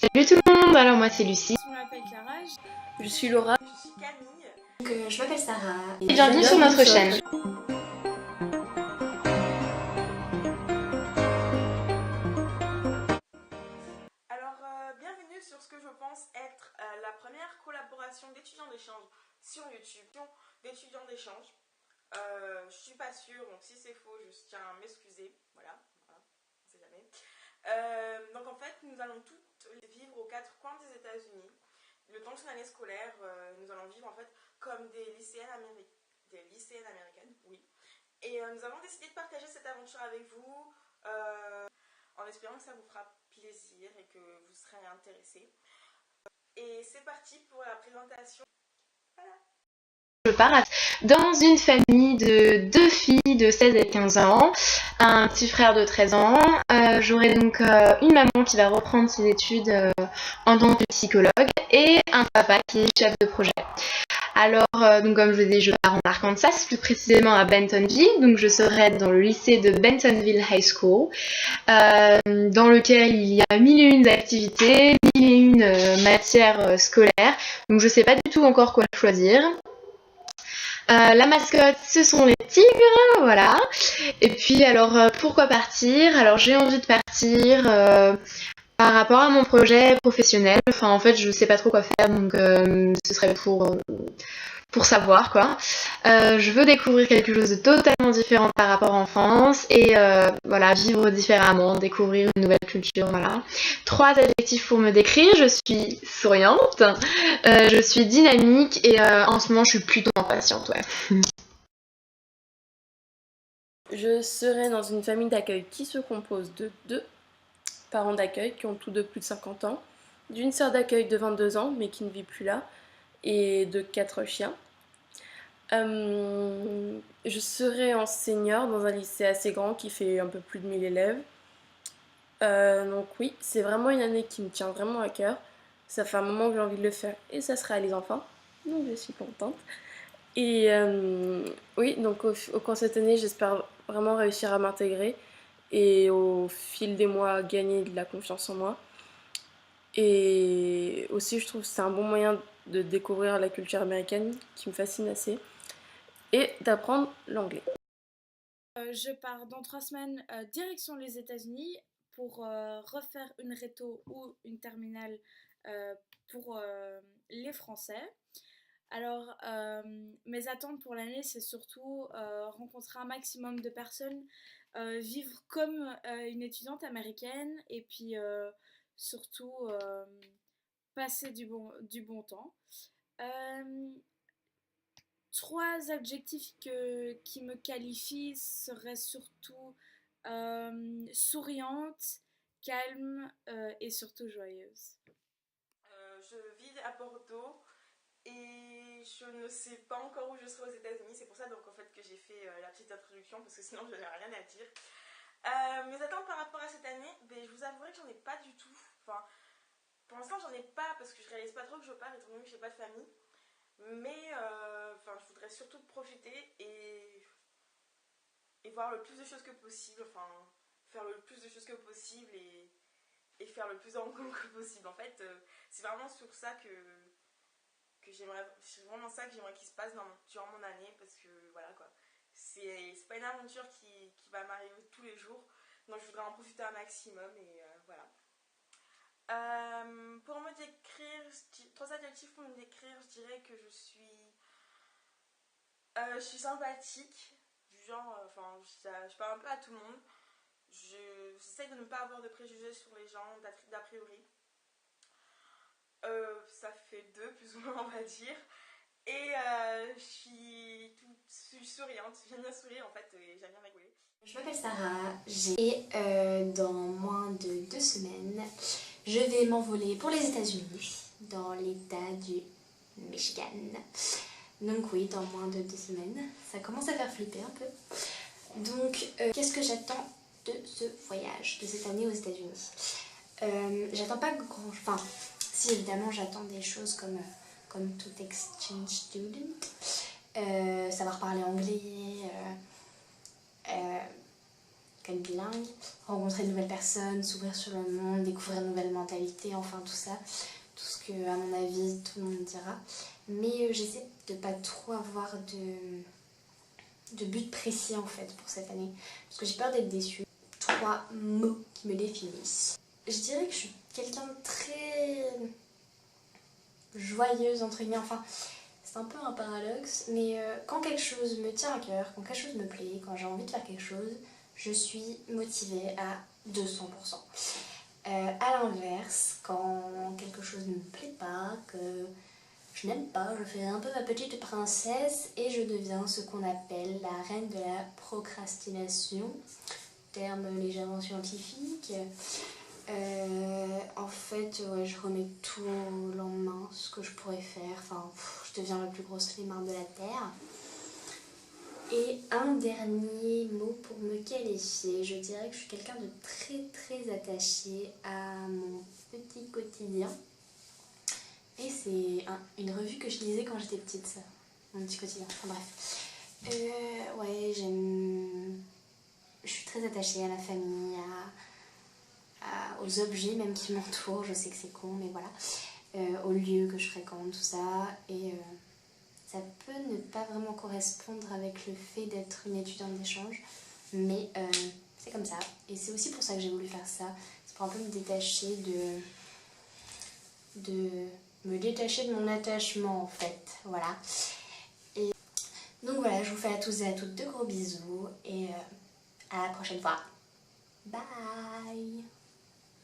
Salut tout le monde, alors moi c'est Lucie. Je m'appelle Clara. Je suis Laura. Je suis Camille. Je m'appelle Sarah. Et bienvenue sur notre chaîne. Alors, bienvenue sur ce que je pense être la première collaboration d'étudiants d'échange sur YouTube. D'étudiants d'échange. Je suis pas sûre, donc si c'est faux, je tiens à m'excuser. Voilà, on sait jamais. Donc en fait, nous allons toutes vivre aux quatre coins des États-Unis. Le temps de cette année scolaire, nous allons vivre en fait comme des lycéennes américaines, oui. Et nous avons décidé de partager cette aventure avec vous en espérant que ça vous fera plaisir et que vous serez intéressés. Et c'est parti pour la présentation. Voilà. Je pars dans une famille de deux filles de 16 et 15 ans, un petit frère de 13 ans. J'aurai donc une maman qui va reprendre ses études en tant que psychologue et un papa qui est chef de projet. Alors, donc comme je vous ai dit, je pars en Arkansas, plus précisément à Bentonville. Donc je serai dans le lycée de Bentonville High School, dans lequel il y a mille et une activités, mille et une matières scolaires. Donc je sais pas du tout encore quoi choisir. La mascotte, ce sont les tigres, voilà. Et puis alors, pourquoi partir? Alors j'ai envie de partir par rapport à mon projet professionnel. Enfin, en fait, je sais pas trop quoi faire, donc ce serait pour savoir quoi. Je veux découvrir quelque chose de totalement différent par rapport à l'enfance et voilà, vivre différemment, découvrir une nouvelle culture, voilà. 3 adjectifs pour me décrire: je suis souriante, je suis dynamique et en ce moment je suis plutôt impatiente, ouais. Je serai dans une famille d'accueil qui se compose de 2 parents d'accueil qui ont tous deux plus de 50 ans, d'une sœur d'accueil de 22 ans mais qui ne vit plus là, et de 4 chiens. Je serai en senior dans un lycée assez grand qui fait un peu plus de 1000 élèves. Donc oui, c'est vraiment une année qui me tient vraiment à cœur. Ça fait un moment que j'ai envie de le faire et ça sera les enfants, donc je suis contente. Et oui, donc au cours de cette année, j'espère vraiment réussir à m'intégrer et au fil des mois gagner de la confiance en moi. Et aussi, je trouve que c'est un bon moyen de découvrir la culture américaine qui me fascine assez et d'apprendre l'anglais. Je pars dans 3 semaines direction les États-Unis pour refaire une réto ou une terminale pour les Français. Alors, mes attentes pour l'année, c'est surtout rencontrer un maximum de personnes, vivre comme une étudiante américaine et puis surtout passer du bon temps. Euh, 3 adjectifs qui me qualifient seraient surtout souriante, calme et surtout joyeuse. Je vis à Bordeaux et je ne sais pas encore où je serai aux États-Unis. C'est pour ça donc en fait que j'ai fait la petite introduction parce que sinon je n'ai rien à dire. Mes attentes par rapport à cette année, ben, je vous avouerai que j'en ai pas du tout. Enfin, pour l'instant j'en ai pas parce que je réalise pas trop que je pars étant donné que j'ai pas de famille. Mais je voudrais surtout profiter et voir le plus de choses que possible. Enfin, faire le plus de choses que possible et faire le plus de rencontres que possible. En fait, c'est vraiment sur ça que j'aimerais, c'est vraiment ça que j'aimerais qu'il se passe durant mon année parce que voilà quoi, c'est pas une aventure qui va m'arriver tous les jours, donc je voudrais en profiter un maximum et voilà. Pour me décrire, 3 adjectifs pour me décrire, je dirais que je suis sympathique, du genre, je parle un peu à tout le monde, j'essaie de ne pas avoir de préjugés sur les gens, d'a priori. Ça fait 2 plus ou moins on va dire. Et je suis souriante, j'aime bien sourire en fait et j'aime bien rigoler. Je m'appelle Sarah et dans moins de 2 semaines, je vais m'envoler pour les États-Unis, dans l'état du Michigan. Donc oui, dans moins de 2 semaines, ça commence à faire flipper un peu. Donc qu'est-ce que j'attends de ce voyage, de cette année aux États-Unis? J'attends pas grand... Enfin, si évidemment j'attends des choses comme tout exchange student. Savoir parler anglais... qu'être bilingue, rencontrer de nouvelles personnes, s'ouvrir sur le monde, découvrir de nouvelles mentalités, enfin tout ça. Tout ce que, à mon avis, tout le monde dira. Mais j'essaie de pas trop avoir de but précis en fait pour cette année. Parce que j'ai peur d'être déçue. 3 mots qui me définissent. Je dirais que je suis quelqu'un de très joyeuse entre guillemets. Enfin, c'est un peu un paradoxe. Mais quand quelque chose me tient à cœur, quand quelque chose me plaît, quand j'ai envie de faire quelque chose, je suis motivée à 200%. À l'inverse, quand quelque chose ne me plaît pas, que je n'aime pas, je fais un peu ma petite princesse et je deviens ce qu'on appelle la reine de la procrastination, terme légèrement scientifique. En fait, ouais, je remets tout au lendemain, ce que je pourrais faire, enfin, je deviens la plus grosse flemmarde de la Terre. Et un dernier mot pour me qualifier, je dirais que je suis quelqu'un de très très attaché à mon petit quotidien. Et c'est une revue que je lisais quand j'étais petite, ça, mon petit quotidien, enfin bref. Ouais, je suis très attachée à la famille, aux objets même qui m'entourent, je sais que c'est con, mais voilà. Aux lieux que je fréquente, tout ça, et... ça peut ne pas vraiment correspondre avec le fait d'être une étudiante d'échange, mais c'est comme ça. Et c'est aussi pour ça que j'ai voulu faire ça. C'est pour un peu me détacher de mon attachement en fait. Voilà. Et donc voilà, je vous fais à tous et à toutes de gros bisous et à la prochaine fois. Bye!